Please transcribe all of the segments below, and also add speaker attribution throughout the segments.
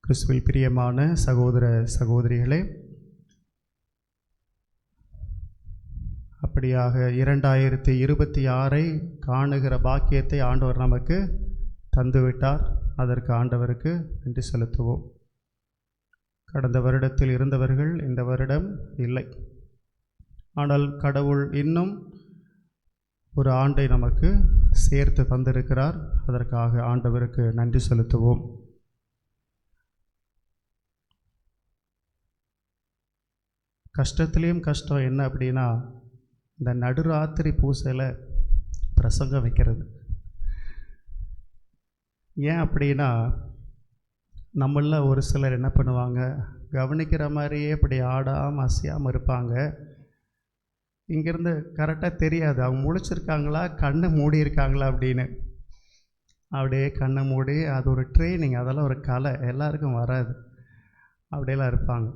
Speaker 1: கிறிஸ்துவில் பிரியமான சகோதர சகோதரிகளே, அப்படியாக 2026 காணுகிற பாக்கியத்தை ஆண்டவர் நமக்கு தந்துவிட்டார். அதற்கு ஆண்டவருக்கு நன்றி செலுத்துவோம். கடந்த வருடத்தில் இருந்தவர்கள் இந்த வருடம் இல்லை. ஆனால் கடவுள் இன்னும் ஒரு ஆண்டை நமக்கு சேர்த்து தந்திருக்கிறார். அதற்காக ஆண்டவருக்கு நன்றி செலுத்துவோம். கஷ்டத்துலேயும் கஷ்டம் என்ன அப்படின்னா, இந்த நடுராத்திரி பூசையில் பிரசங்கம் வைக்கிறது. ஏன் அப்படின்னா, நம்மள ஒரு சிலர் என்ன பண்ணுவாங்க, கவனிக்கிற மாதிரியே இப்படி ஆடாமல் அசையாமல் இருப்பாங்க. இங்கேருந்து கரெக்டாக தெரியாது அவங்க முழிச்சிருக்காங்களா கண்ணை மூடி இருக்காங்களா அப்படின்னு. அப்படியே கண்ணை மூடி, அது ஒரு ட்ரைனிங், அதெல்லாம் ஒரு கலை, எல்லாருக்கும் வராது. அப்படியெல்லாம் இருப்பாங்க.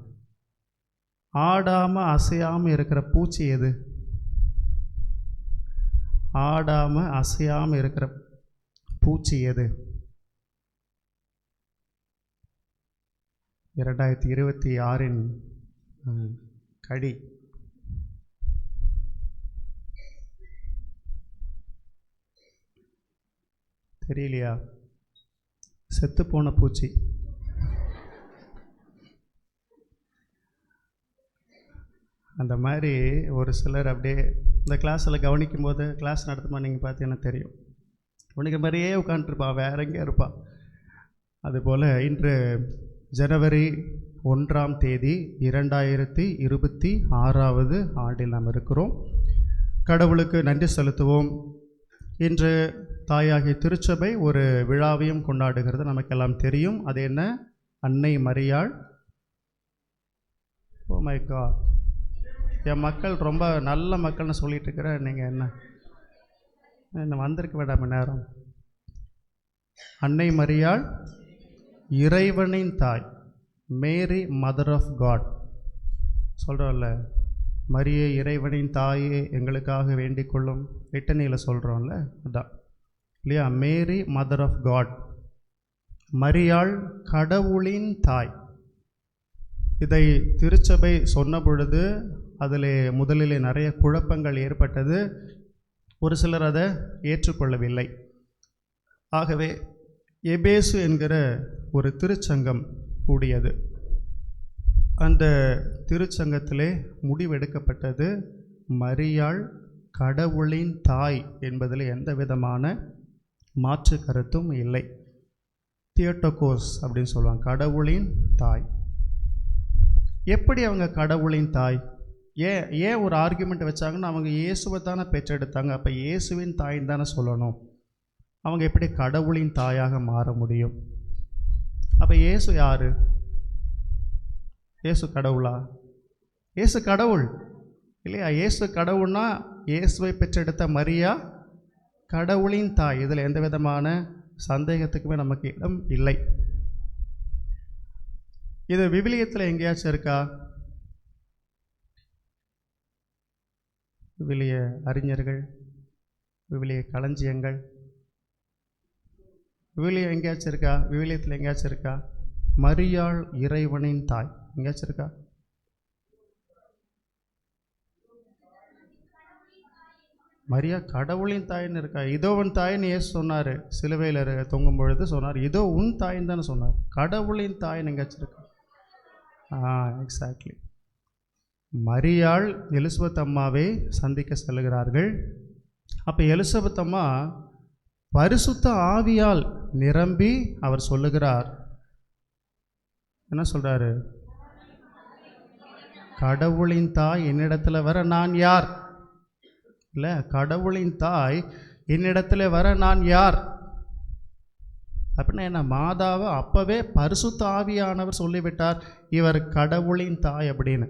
Speaker 1: ஆடாமல் அசையாமல் இருக்கிற பூச்சி எது? ஆடாமல் அசையாமல் இருக்கிற பூச்சி எது? 2026 கடி. தெரியலையா? செத்துப்போன பூச்சி. அந்த மாதிரி ஒரு சிலர் அப்படியே இந்த கிளாஸில் கவனிக்கும் போது, கிளாஸ் நடத்துமா நீங்கள் பார்த்தீங்கன்னா தெரியும், கவனிக்கிற மாதிரியே உட்காந்துருப்பான், வேற எங்கேயும் இருப்பான். அதுபோல் இன்று ஜனவரி 1 2026 ஆண்டில் நாம் இருக்கிறோம். கடவுளுக்கு நன்றி செலுத்துவோம். இன்று தாயாகிய திருச்சபை ஒரு விழாவையும் கொண்டாடுகிறது, நமக்கெல்லாம் தெரியும். அது என்ன? அன்னை மரியாள். ஓ மை காட், என் மக்கள் ரொம்ப நல்ல மக்கள்னு சொல்லிட்டு இருக்கிற நீங்கள் என்ன வந்திருக்க வேண்டாம் நேரம். அன்னை மரியாள் இறைவனின் தாய், மேரி மதர் ஆஃப் காட் சொல்கிறோம்ல. மரியே இறைவனின் தாயே எங்களுக்காக வேண்டிக் கொள்ளும், லிட்டனியில் சொல்கிறோம்ல, அதான் இல்லையா? மேரி மதர் ஆஃப் காட், மரியாள் கடவுளின் தாய். இதை திருச்சபை சொன்ன பொழுது அதில் முதலிலே நிறைய குழப்பங்கள் ஏற்பட்டது. ஒரு சிலர் அதை ஏற்றுக்கொள்ளவில்லை. ஆகவே எபேசு என்கிற ஒரு திருச்சங்கம் கூடியது. அந்த திருச்சங்கத்திலே முடிவெடுக்கப்பட்டது, மரியாள் கடவுளின் தாய் என்பதில் எந்த விதமான மாற்று கருத்தும் இல்லை. தியோட்டோகோஸ் அப்படின்னு சொல்லுவாங்க, கடவுளின் தாய். எப்படி அவங்க கடவுளின் தாய்? ஏன் ஒரு ஆர்கியூமெண்ட் வச்சாங்கன்னா, அவங்க இயேசுவை தானே பெற்றெடுத்தாங்க, அப்போ இயேசுவின் தாயின்னு தானே சொல்லணும். அவங்க எப்படி கடவுளின் தாயாக மாற முடியும்? அப்போ இயேசு யார்? இயேசு கடவுளா? இயேசு கடவுள் இல்லையா? இயேசு கடவுள்னா இயேசுவை பெற்றெடுத்த மரியா கடவுளின் தாய். இதில் எந்த விதமான சந்தேகத்துக்குமே நமக்கு இடம் இல்லை. இது விவிலியத்தில் எங்கேயாச்சும் இருக்கா? விவிலிய அறிஞர்கள், விவிலிய களஞ்சியங்கள், விவிலியம் எங்கேயாச்சும் இருக்கா? விவிலியத்தில் எங்கேயாச்சும் இருக்கா? மரியாள் இறைவனின் தாய் எங்கேயாச்சும் இருக்கா? மரியா கடவுளின் தாயின்னு இருக்கா? இதோ உன் தாயின்னு ஏசு சொன்னார், சிலுவையில் தொங்கும் பொழுது சொன்னார், இதோ உன் தாயின்னு தானே சொன்னார். கடவுளின் தாயின்னு எங்கேயாச்சும் இருக்கா? எக்ஸாக்ட்லி. மரியாள் எலிசபெத் அம்மாவை சந்திக்க செல்கிறார்கள். அப்போ எலிசபெத் அம்மா பரிசுத்த ஆவியால் நிரம்பி அவர் சொல்லுகிறார், என்ன சொல்கிறாரு? கடவுளின் தாய் என்னிடத்தில் வர நான் யார்? இல்லை, கடவுளின் தாய் என்னிடத்தில் வர நான் யார் அப்படின்னா என்ன? மாதாவை அப்போவே பரிசுத்த ஆவியானவர் சொல்லிவிட்டார், இவர் கடவுளின் தாய் அப்படின்னு,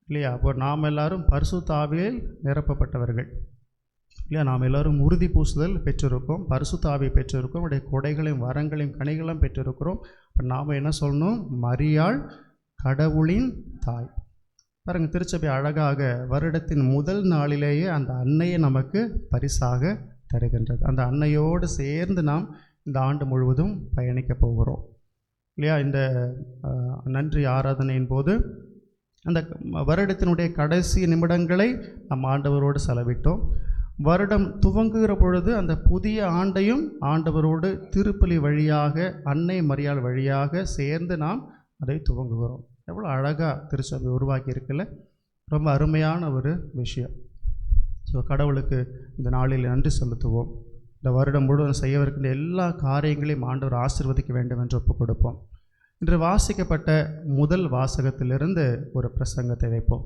Speaker 1: இல்லையா? அப்போ நாம் எல்லாரும் பரிசுத்த ஆவியில் நிரப்பப்பட்டவர்கள், இல்லையா? நாம் எல்லோரும் உறுதி பூசுதல் பெற்றிருக்கோம், பரிசுத்த ஆவியை பெற்றிருக்கோம், உடைய கொடைகளையும் வரங்களையும் கனிகளும் பெற்றிருக்கிறோம். இப்போ நாம் என்ன சொல்லணும்? மரியாள் கடவுளின் தாய். பாருங்க, திருச்சபை அழகாக வருடத்தின் முதல் நாளிலேயே அந்த அன்னையை நமக்கு பரிசாக தருகின்றது. அந்த அன்னையோடு சேர்ந்து நாம் இந்த ஆண்டு முழுவதும் பயணிக்க போகிறோம். இல்லையா? இந்த நன்றி ஆராதனையின் போது அந்த வருடத்தினுடைய கடைசி நிமிடங்களை நம் ஆண்டவரோடு செலவிட்டோம். வருடம் துவங்குகிற பொழுது அந்த புதிய ஆண்டையும் ஆண்டவரோடு திருப்பலி வழியாக, அன்னை மரியாள் வழியாக சேர்ந்து நாம் அதை துவங்குகிறோம். எவ்வளோ அழகாக திருச்சபை உருவாக்கி இருக்குல்ல, ரொம்ப அருமையான ஒரு விஷயம். ஸோ கடவுளுக்கு இந்த நாளில் நன்றி செலுத்துவோம். இந்த வருடம் முழுவதும் செய்யவிருக்கின்ற எல்லா காரியங்களையும் ஆண்டவர் ஆசீர்வதிக்க வேண்டும் என்று ஒப்புக் கொடுப்போம். இன்று வாசிக்கப்பட்ட முதல் வாசகத்திலிருந்து ஒரு பிரசங்கத்தை வைப்போம்.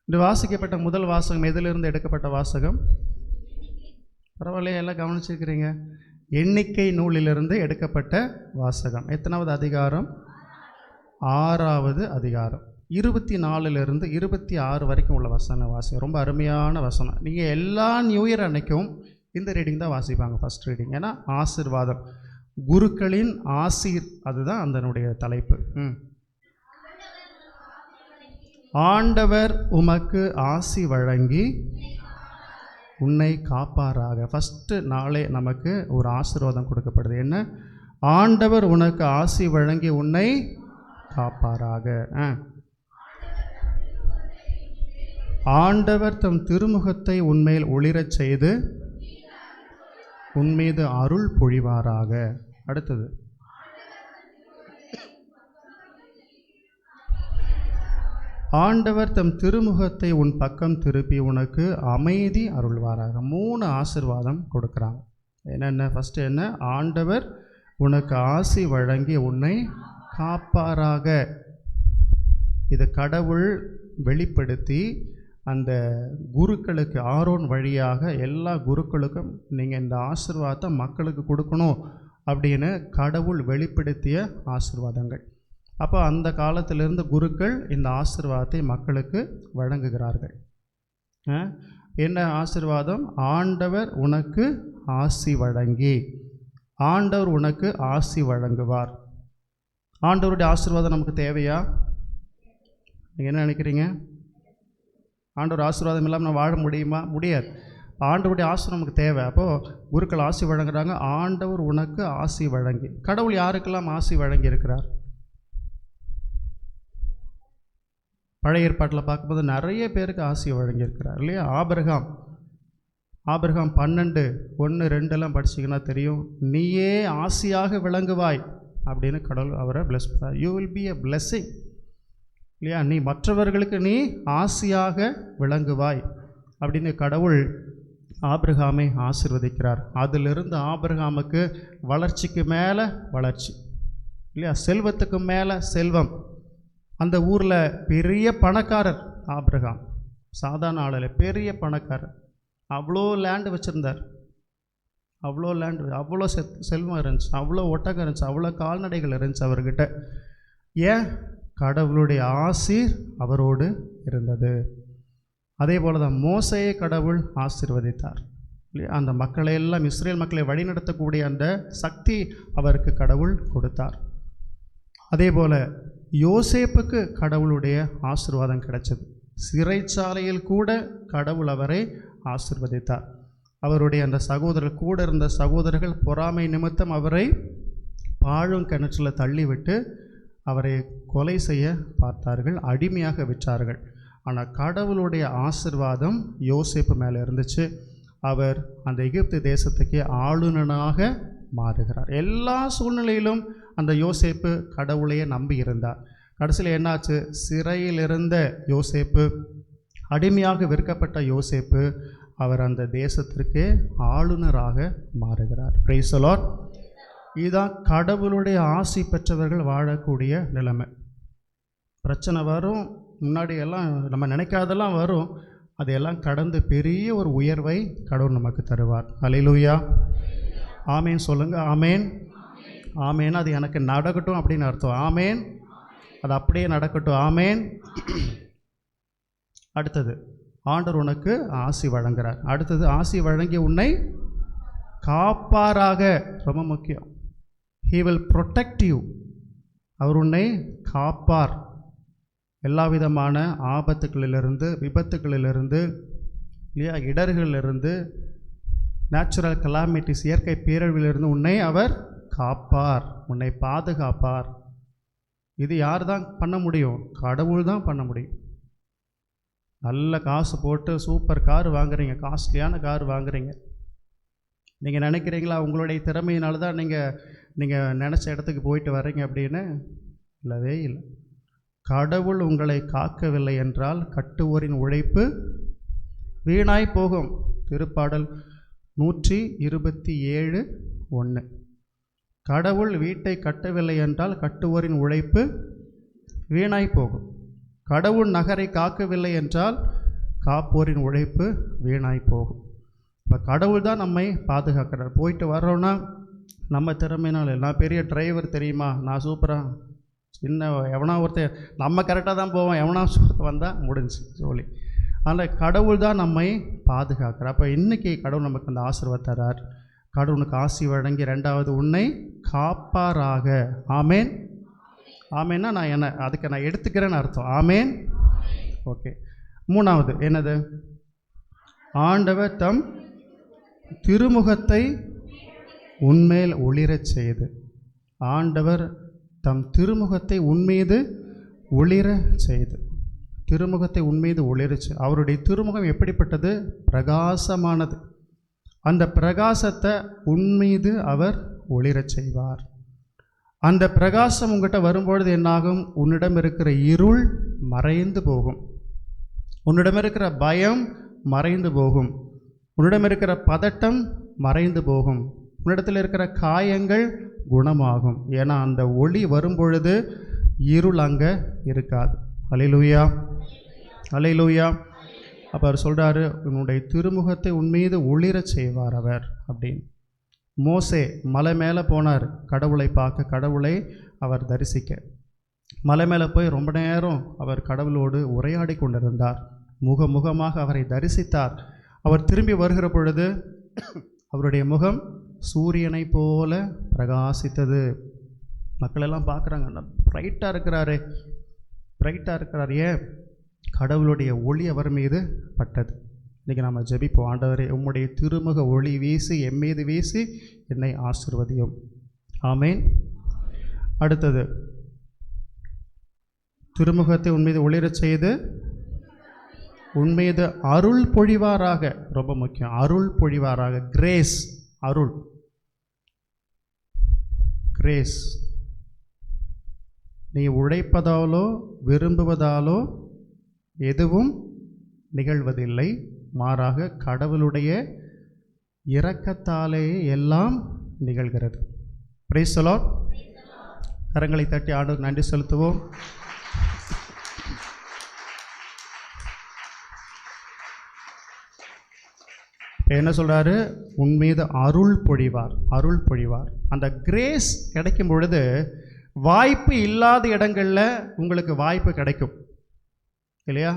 Speaker 1: இன்று வாசிக்கப்பட்ட முதல் வாசகம் எதிலிருந்து எடுக்கப்பட்ட வாசகம்? பரவாயில்லையா, எல்லாம் கவனிச்சிருக்கிறீங்க. எண்ணிக்கை நூலிலிருந்து எடுக்கப்பட்ட வாசகம். எத்தனாவது அதிகாரம்? 6வது அதிகாரம். 24லிருந்து 26 வரைக்கும் உள்ள வசனம் வாசிக்கும். ரொம்ப அருமையான வசனம். நீங்கள் எல்லா நியூ இயர் அன்னைக்கும் இந்த ரீடிங் தான் வாசிப்பாங்க, ஃபஸ்ட் ரீடிங். ஏன்னா ஆசீர்வாதம், குருக்களின் ஆசீர், அதுதான் அதனுடைய தலைப்பு. ஆண்டவர் உமக்கு ஆசி வழங்கி உன்னை காப்பாராக. ஃபஸ்ட்டு நாளே நமக்கு ஒரு ஆசீர்வாதம் கொடுக்கப்படுது. என்ன? ஆண்டவர் உனக்கு ஆசி வழங்கி உன்னை காப்பாராக. ஆண்டவர் தம் திருமுகத்தை உன்மேல் ஒளிரச் செய்து உன்மீது அருள் பொழிவாராக. அடுத்தது, ஆண்டவர் தம் திருமுகத்தை உன் பக்கம் திருப்பி உனக்கு அமைதி அருள்வாராக. 3 ஆசீர்வாதம் கொடுக்குறாங்க. என்னென்ன? ஃபஸ்ட்டு என்ன? ஆண்டவர் உனக்கு ஆசி வழங்கி உன்னை காப்பாராக. இது கடவுள் வெளிப்படுத்தி அந்த குருக்களுக்கு, ஆரோன் வழியாக எல்லா குருக்களுக்கும் நீங்கள் இந்த ஆசீர்வாதத்தை மக்களுக்கு கொடுக்கணும் அப்படின்னு கடவுள் வெளிப்படுத்திய ஆசீர்வாதங்கள். அப்போ அந்த காலத்திலிருந்து குருக்கள் இந்த ஆசீர்வாதத்தை மக்களுக்கு வழங்குகிறார்கள். என்ன ஆசீர்வாதம்? ஆண்டவர் உனக்கு ஆசி வழங்கி. ஆண்டவர் உனக்கு ஆசி வழங்குவார். ஆண்டவருடைய ஆசீர்வாதம் நமக்கு தேவையா? நீங்கள் என்ன நினைக்கிறீங்க? ஆண்டவர் ஆசீர்வாதம் இல்லாமல் நம்ம வாழ முடியுமா? முடியாது. ஆண்டவருடைய ஆசீர்வாதம் நமக்கு தேவை. அப்போது குருக்கள் ஆசி வழங்குறாங்க. ஆண்டவர் உனக்கு ஆசி வழங்கி. கடவுள் யாருக்கெல்லாம் ஆசி வழங்கி இருக்கிறார்? பழைய ஏற்பாட்டில் பார்க்கும்போது நிறைய பேருக்கு ஆசி வழங்கியிருக்கிறார் இல்லையா? ஆபிரகாம் 12, 1, 2 படிச்சிங்கன்னா தெரியும். நீயே ஆசியாக விளங்குவாய் அப்படின்னு கடவுள் அவரை பிளஸ் பண்ணார். You will be a blessing இல்லையா? நீ மற்றவர்களுக்கு நீ ஆசியாக விளங்குவாய் அப்படின்னு கடவுள் ஆபிரகாமை ஆசீர்வதிக்கிறார். அதிலிருந்து ஆபிரகாமுக்கு வளர்ச்சிக்கு மேலே வளர்ச்சி இல்லையா? செல்வத்துக்கு மேலே செல்வம். அந்த ஊரில் பெரிய பணக்காரர் ஆபிரகாம். சாதாரண ஆளில் பெரிய பணக்காரர். அவ்வளோ லேண்டு வச்சுருந்தார். அவ்வளோ லேண்டு, அவ்வளோ செல்வம் இருந்துச்சு, அவ்வளோ ஒட்டகம் இருந்துச்சு, அவ்வளோ கால்நடைகள் இருந்துச்சு அவர்கிட்ட. ஏன்? கடவுளுடைய ஆசீர் அவரோடு இருந்தது. அதே போல் தான் மோசையை கடவுள் ஆசீர்வதித்தார் இல்லையா? அந்த மக்களை எல்லாம், இஸ்ரேல் மக்களை வழிநடத்தக்கூடிய அந்த சக்தி அவருக்கு கடவுள் கொடுத்தார். அதே போல் யோசேப்புக்கு கடவுளுடைய ஆசீர்வாதம் கிடைச்சது. சிறைச்சாலையில் கூட கடவுள் அவரை ஆசீர்வதித்தார். அவருடைய அந்த சகோதரர், கூட இருந்த சகோதரர்கள் பொறாமை நிமித்தம் அவரை பாழும் கிணற்றில் தள்ளிவிட்டு அவரை கொலை செய்ய பார்த்தார்கள், அடிமையாக விற்றார்கள். ஆனால் கடவுளுடைய ஆசீர்வாதம் யோசேப்பு மேலே இருந்துச்சு. அவர் அந்த எகிப்து தேசத்துக்கே ஆளுநனாக மாறுகிறார். எல்லா சூழ்நிலையிலும் அந்த யோசேப்பு கடவுளையே நம்பி இருந்தார். கடைசியில் என்னாச்சு? சிறையில் இருந்த யோசேப்பு, அடிமையாக விற்கப்பட்ட யோசேப்பு, அவர் அந்த தேசத்திற்கே ஆளுநராக மாறுகிறார். Price the Lord. இதுதான் கடவுளுடைய ஆசி பெற்றவர்கள் வாழக்கூடிய நிலைமை. பிரச்சனை வரும், முன்னாடி எல்லாம் நம்ம நினைக்காதெல்லாம் வரும், அதையெல்லாம் கடந்து பெரிய ஒரு உயர்வை கடவுள் நமக்கு தருவார். அல்லேலூயா. ஆமேன் சொல்லுங்கள். ஆமேன். ஆமேன். அது எனக்கு நடக்கட்டும் அப்படின்னு அர்த்தம். ஆமேன். அது அப்படியே நடக்கட்டும். ஆமேன். அடுத்தது, ஆண்டவர் உனக்கு ஆசி வழங்குகிறார். அடுத்தது, ஆசி வழங்கி உன்னை காப்பாராக. ரொம்ப முக்கியம். He will protect you. அவர் உன்னை காப்பார். எல்லா விதமான ஆபத்துகளிலிருந்து, விபத்துகளிலிருந்து இல்லையா, இடர்களிலிருந்து, நேச்சுரல் கலாமிட்டிஸ், இயற்கை பேரழிவிலிருந்து உன்னை அவர் காப்பார், உன்னை பாதுகாப்பார். இது யார் தான் பண்ண முடியும்? கடவுள் தான் பண்ண முடியும். நல்ல காசு போட்டு சூப்பர் கார் வாங்குறீங்க, காஸ்ட்லியான கார் வாங்குறீங்க. நீங்கள் நினைக்கிறீங்களா உங்களுடைய திறமையினால தான் நீங்கள் நினச்ச இடத்துக்கு போயிட்டு வர்றீங்க அப்படின்னு? இல்லவே இல்லை. கடவுள் உங்களை காக்கவில்லை என்றால் கட்டுவோரின் உழைப்பு வீணாய் போகும். திருப்பாடல் 127:1. கடவுள் வீட்டை கட்டவில்லை என்றால் கட்டுவோரின் உழைப்பு வீணாய் போகும். கடவுள் நகரை காக்கவில்லை என்றால் காப்போரின் உழைப்பு வீணாய் போகும். இப்போ கடவுள் தான் நம்மை பாதுகாக்கிறார். போயிட்டு வர்றோன்னா நம்ம திறமையினால. நான் பெரிய டிரைவர் தெரியுமா, நான் சூப்பராக, சின்ன எவனா ஒருத்தர் நம்ம கரெக்டாக தான் போவோம், எவனா வந்தால் முடிஞ்சு சொல்லி. அதனால் கடவுள் தான் நம்மை பாதுகாக்கிறார். அப்போ இன்றைக்கி கடவுள் நமக்கு அந்த ஆசீர்வாதம் தரார். கடவுளுக்கு ஆசி வழங்கி 2வது உன்னை காப்பாராக. ஆமேன். ஆமேன்னா அதுக்கு நான் எடுத்துக்கிறேன்னு அர்த்தம். ஆமேன். ஓகே. 3வது என்னது? ஆண்டவர் தம் திருமுகத்தை உன்மேல் ஒளிரச் செய்து. ஆண்டவர் தம் திருமுகத்தை உன்மீது ஒளிர செய்து. திருமுகத்தை உன்மீது ஒளிரச்சு. அவருடைய திருமுகம் எப்படிப்பட்டது? பிரகாசமானது. அந்த பிரகாசத்தை உன்மீது அவர் ஒளிரச் செய்வார். அந்த பிரகாசம் உங்கள்கிட்ட வரும்பொழுது என்னாகும்? உன்னிடம் இருக்கிற இருள் மறைந்து போகும். உன்னிடம் இருக்கிற பயம் மறைந்து போகும். உன்னிடம் இருக்கிற பதட்டம் மறைந்து போகும். உன்னிடத்தில் இருக்கிற காயங்கள் குணமாகும். ஏன்னா அந்த ஒளி வரும்பொழுது இருள் அங்கே இருக்காது. அல்லேலூயா, அல்லேலூயா. அப்போ அவர் சொல்கிறாரு, உன்னுடைய திருமுகத்தை உன்மீது ஒளிரச் செய்வார் அவர் அப்படின்னு. மோசே மலை மேலே போனார் கடவுளை பார்க்க, கடவுளை அவர் தரிசிக்க. மலை மேலே போய் ரொம்ப நேரம் அவர் கடவுளோடு உரையாடி கொண்டிருந்தார். முகமாக அவரை தரிசித்தார். அவர் திரும்பி வருகிற பொழுது அவருடைய முகம் சூரியனை போல பிரகாசித்தது. மக்கள் எல்லாம் பார்க்குறாங்க, பிரைட்டாக இருக்கிறாரு, பிரைட்டாக இருக்கிறார். ஏன்? கடவுளுடைய ஒளி அவர் மீது பட்டது. இன்றைக்கி நம்ம ஜெபிப்போம். ஆண்டவரே, உம்முடைய திருமுக ஒளி வீசி என் மீது வீசி என்னை ஆசீர்வதியும். ஆமேன். அடுத்தது, திருமுகத்தை உன்மீது ஒளிரச் செய்து உன்மீது அருள் பொழிவாராக. ரொம்ப முக்கியம், அருள் பொழிவாராக. கிரேஸ், அருள், கிரேஸ். நீ உழைப்பதாலோ விரும்புவதாலோ எதுவும் நிகழ்வதில்லை. மாறாக கடவுளுடைய இரக்கத்தாலேயே எல்லாம் நிகழ்கிறது. Price the Lord. கரங்களை தட்டி ஆண்டவருக்கு நன்றி செலுத்துவோம். என்ன சொல்கிறாரு? உன்மீது அருள் பொழிவார், அருள் பொழிவார். அந்த கிரேஸ் கிடைக்கும் பொழுது வாய்ப்பு இல்லாத இடங்களில் உங்களுக்கு வாய்ப்பு கிடைக்கும் இல்லையா?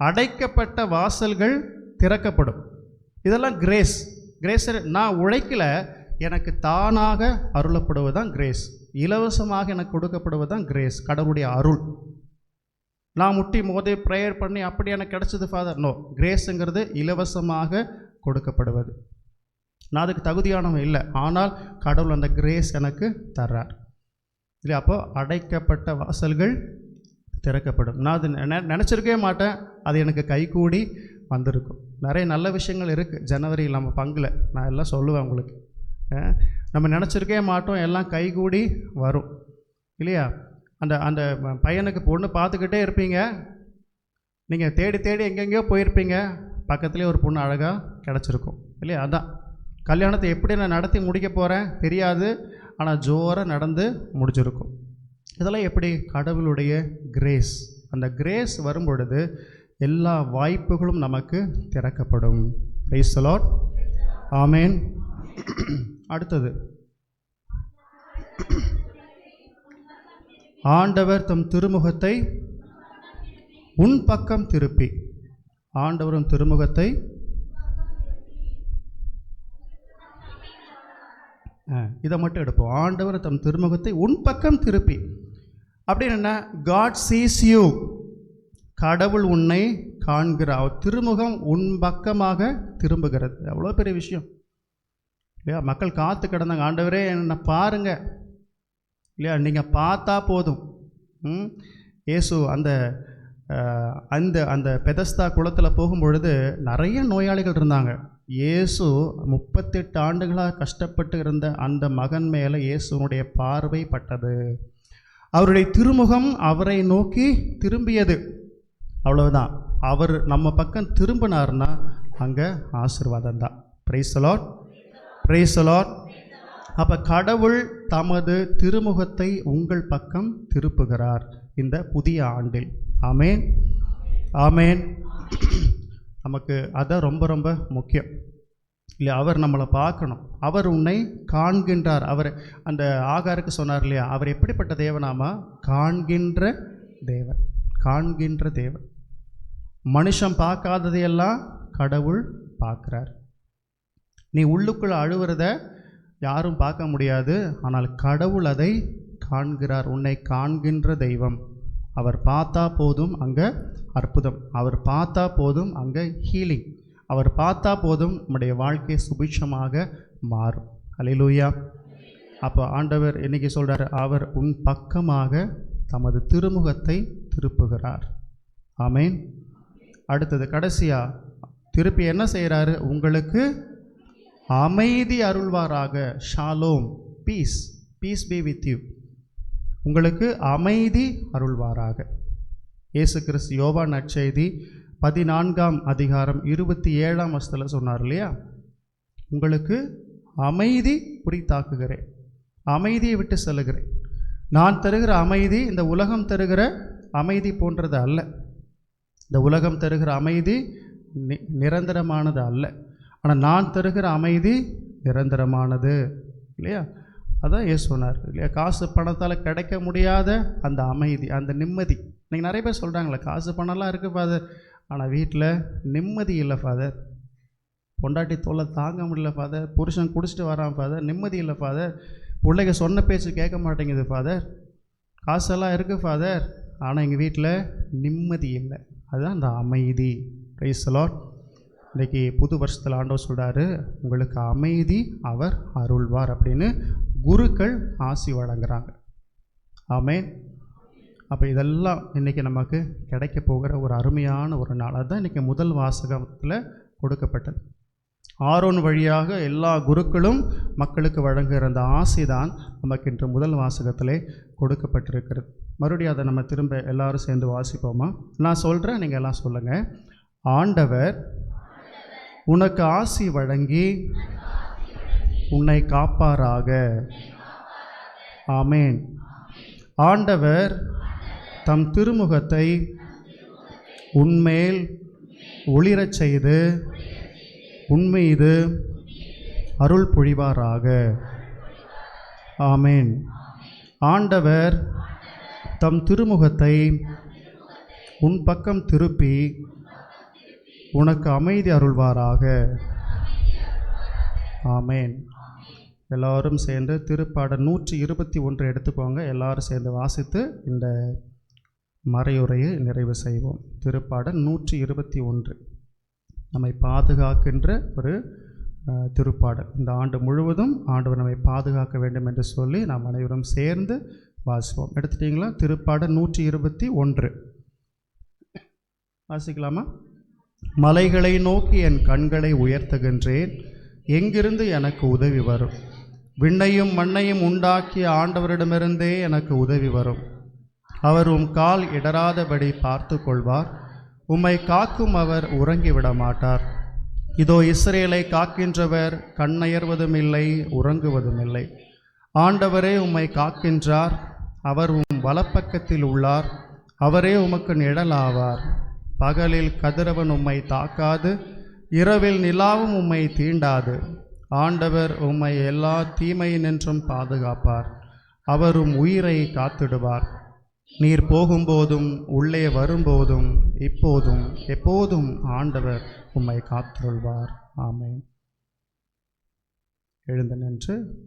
Speaker 1: அடைக்கப்பட்ட வாசல்கள் திறக்கப்படும். இதெல்லாம் கிரேஸ். கிரேஸ் நான் உழைக்கல, எனக்கு தானாக அருளப்படுவது தான் கிரேஸ். இலவசமாக எனக்கு கொடுக்கப்படுவது தான் கிரேஸ், கடவுளுடைய அருள். நான் முட்டி மோதி ப்ரேயர் பண்ணி அப்படி எனக்கு கிடைச்சது ஃபாதர், நோ. கிரேஸுங்கிறது இலவசமாக கொடுக்கப்படுவது. நான் அதுக்கு தகுதியானவன் இல்லை, ஆனால் கடவுள் அந்த கிரேஸ் எனக்கு தர்றார் இல்லை. அப்போ அடைக்கப்பட்ட வாசல்கள் திறக்கப்படும். நான் அது நினச்சிருக்கவே மாட்டேன், அது எனக்கு கைகூடி வந்திருக்கும். நிறைய நல்ல விஷயங்கள் இருக்குது ஜனவரியில் நம்ம பங்கில், நான் எல்லாம் சொல்லுவேன் உங்களுக்கு. நம்ம நினச்சிருக்கவே மாட்டோம், எல்லாம் கைகூடி வரும் இல்லையா? அந்த அந்த பையனுக்கு பொண்ணு பார்த்துக்கிட்டே இருப்பீங்க, நீங்கள் தேடி தேடி எங்கெங்கேயோ போயிருப்பீங்க, பக்கத்துலேயே ஒரு பொண்ணு அழகாக கிடச்சிருக்கும் இல்லையா? அதான் கல்யாணத்தை எப்படி நான் நடத்தி முடிக்க போகிறேன் தெரியாது, ஆனால் ஜோராக நடந்து முடிச்சிருக்கும். இதெல்லாம் எப்படி? கடவுளுடைய கிரேஸ். அந்த கிரேஸ் வரும்பொழுது எல்லா வாய்ப்புகளும் நமக்கு திறக்கப்படும். Praise the Lord. ஆமேன். அடுத்தது, ஆண்டவர் தம் திருமுகத்தை உன் பக்கம் திருப்பி. ஆண்டவரும் திருமுகத்தை இதை மட்டும் எடுப்போம். ஆண்டவர் தம் திருமுகத்தை உன் பக்கம் திருப்பி. அப்படின்னு என்ன? God sees you. கடவுள் உன்னை காண்கிறார். திருமுகம் உன் பக்கமாக திரும்புகிறது. எவ்வளோ பெரிய விஷயம் இல்லையா? மக்கள் காத்து கிடந்தாங்க, ஆண்டவரே என்னை பாருங்க இல்லையா? நீங்கள் பார்த்தா போதும், இயேசு அந்த அந்த அந்த பெதஸ்தா குளத்தில் போகும்பொழுது நிறைய நோயாளிகள் இருந்தாங்க. இயேசு 38 ஆண்டுகளாக கஷ்டப்பட்டு இருந்த அந்த மகன் மேலே இயேசுனுடைய பார்வை பட்டது. அவருடைய திருமுகம் அவரை நோக்கி திரும்பியது. அவ்வளவுதான். அவர் நம்ம பக்கம் திரும்பினார்னா அங்கே ஆசீர்வாதம் தான். Price the Lord, price the Lord. அப்போ கடவுள் தமது திருமுகத்தை உங்கள் பக்கம் திருப்புகிறார் இந்த புதிய ஆண்டில். ஆமேன், ஆமேன். நமக்கு அதான் ரொம்ப ரொம்ப முக்கியம் இல்லையா? அவர் நம்மளை பார்க்கணும். அவர் உன்னை காண்கின்றார். அவர் அந்த ஆகாருக்கு சொன்னார் இல்லையா, அவர் எப்படிப்பட்ட தேவனாமா? காண்கின்ற தேவன், காண்கின்ற தேவன். மனுஷன் பார்க்காததையெல்லாம் கடவுள் பார்க்குறார். நீ உள்ளுக்குள்ள அழுவுறத யாரும் பார்க்க முடியாது, ஆனால் கடவுள் அதை காண்கிறார். உன்னை காண்கின்ற தெய்வம். அவர் பார்த்தா போதும் அங்கே அற்புதம், அவர் பார்த்தா போதும் அங்கே ஹீலிங், அவர் பார்த்தா போதும் நம்முடைய வாழ்க்கை சுபிட்சமாக மாறும். அல்லேலூயா. அப்போ ஆண்டவர் இன்னைக்கு சொல்கிறார், அவர் உன் பக்கமாக தமது திருமுகத்தை திருப்புகிறார். ஆமேன். அடுத்தது கடைசியாக திருப்பி என்ன செய்கிறாரு? உங்களுக்கு அமைதி அருள்வாராக. ஷாலோம், peace, peace be with you. உங்களுக்கு அமைதி அருள்வாராக. இயேசு கிறிஸ்து யோவான் நற்செய்தி 14ஆம் அதிகாரம் 27ஆம் வசனத்தில் சொன்னார் இல்லையா, உங்களுக்கு அமைதி குறித்தாக்குகிறேன், அமைதியை விட்டு செல்லுகிறேன். நான் தருகிற அமைதி இந்த உலகம் தருகிற அமைதி போன்றது அல்ல. இந்த உலகம் தருகிற அமைதி நிரந்தரமானது அல்ல. ஆனால் நான் தருகிற அமைதி நிரந்தரமானது இல்லையா? அதான் ஏசு சொன்னார் இல்லையா, காசு பணத்தால் கிடைக்க முடியாத அந்த அமைதி, அந்த நிம்மதி. நீங்கள் நிறைய பேர் சொல்கிறாங்களே, காசு பணம்லாம் இருக்குது ஃபாதர், ஆனால் வீட்டில் நிம்மதி இல்லை ஃபாதர், பொண்டாட்டி தொல்லை தாங்க முடியல ஃபாதர், புருஷன் குடிச்சிட்டு வரான் ஃபாதர், நிம்மதி இல்லை ஃபாதர், பிள்ளைங்க சொன்ன பேச்சு கேட்க மாட்டேங்குது ஃபாதர், காசெல்லாம் இருக்குது ஃபாதர், ஆனால் எங்கள் வீட்டில் நிம்மதி இல்லை. அதுதான் அந்த அமைதி. Price the Lord. இன்றைக்கி புது வருஷத்தில் ஆண்டவர் சொல்கிறாரு, உங்களுக்கு அமைதி அவர் அருள்வார் அப்படின்னு குருக்கள் ஆசி வழங்குறாங்க. ஆமேன். அப்போ இதெல்லாம் இன்றைக்கி நமக்கு கிடைக்க போகிற ஒரு அருமையான ஒரு நாள். அதுதான் இன்றைக்கி முதல் வாசகத்தில் கொடுக்கப்பட்டது. ஆரோன் வழியாக எல்லா குருக்களும் மக்களுக்கு வழங்குகிற அந்த ஆசி தான் நமக்கு இன்று முதல் வாசகத்திலே கொடுக்கப்பட்டிருக்கிறது. மறுபடியும் அதை நம்ம திரும்ப எல்லாரும் சேர்ந்து வாசிப்போமா? நான் சொல்கிறேன், நீங்கள் எல்லாம் சொல்லுங்கள். ஆண்டவர் உனக்கு ஆசி வழங்கி உன்னை காப்பாராக. ஆமேன். ஆண்டவர் தம் திருமுகத்தை உன்மேல் ஒளிரச் செய்து உன்மீது அருள் பொழிவாராக. ஆமேன். ஆண்டவர் தம் திருமுகத்தை உன் பக்கம் திருப்பி உனக்கு அமைதி அருள்வாராக. ஆமேன். எல்லோரும் சேர்ந்து திருப்பாடல் 121 எடுத்துக்கோங்க. எல்லாரும் சேர்ந்து வாசித்து இந்த மறையுரையை நிறைவு செய்வோம். திருப்பாடல் 121 நம்மை பாதுகாக்கின்ற ஒரு திருப்பாடல். இந்த ஆண்டு முழுவதும் ஆண்டவர் நம்மை பாதுகாக்க வேண்டும் என்று சொல்லி நாம் அனைவரும் சேர்ந்து வாசிப்போம். எடுத்துட்டிங்களா? திருப்பாடல் 121 வாசிக்கலாமா? மலைகளை நோக்கி என் கண்களை உயர்த்துகின்றேன், எங்கிருந்து எனக்கு உதவி வரும்? விண்ணையும் மண்ணையும் உண்டாக்கிய ஆண்டவரிடமிருந்தே எனக்கு உதவி வரும். அவர் உம் கால் இடராதபடி பார்த்து கொள்வார். உம்மை காக்கும் அவர் உறங்கிவிட மாட்டார். இதோ இஸ்ரேலை காக்கின்றவர் கண்ணயர்வதும் இல்லை, உறங்குவதும் இல்லை. ஆண்டவரே உம்மை காக்கின்றார். அவர் உம் வலப்பக்கத்தில் உள்ளார். அவரே உமக்கு நிழலாவார். பகலில் கதிரவன் உம்மை தாக்காது, இரவில் நிலாவும் உம்மை தீண்டாது. ஆண்டவர் உம்மை எல்லா தீமையினின்றும் பாதுகாப்பார். அவர் உம் உயிரை காத்திடுவார். நீர் போகும்போதும் உள்ளே வரும்போதும் இப்போதும் எப்போதும் ஆண்டவர் உம்மை காத்திருள்வார். ஆமென். எழுந்து நின்று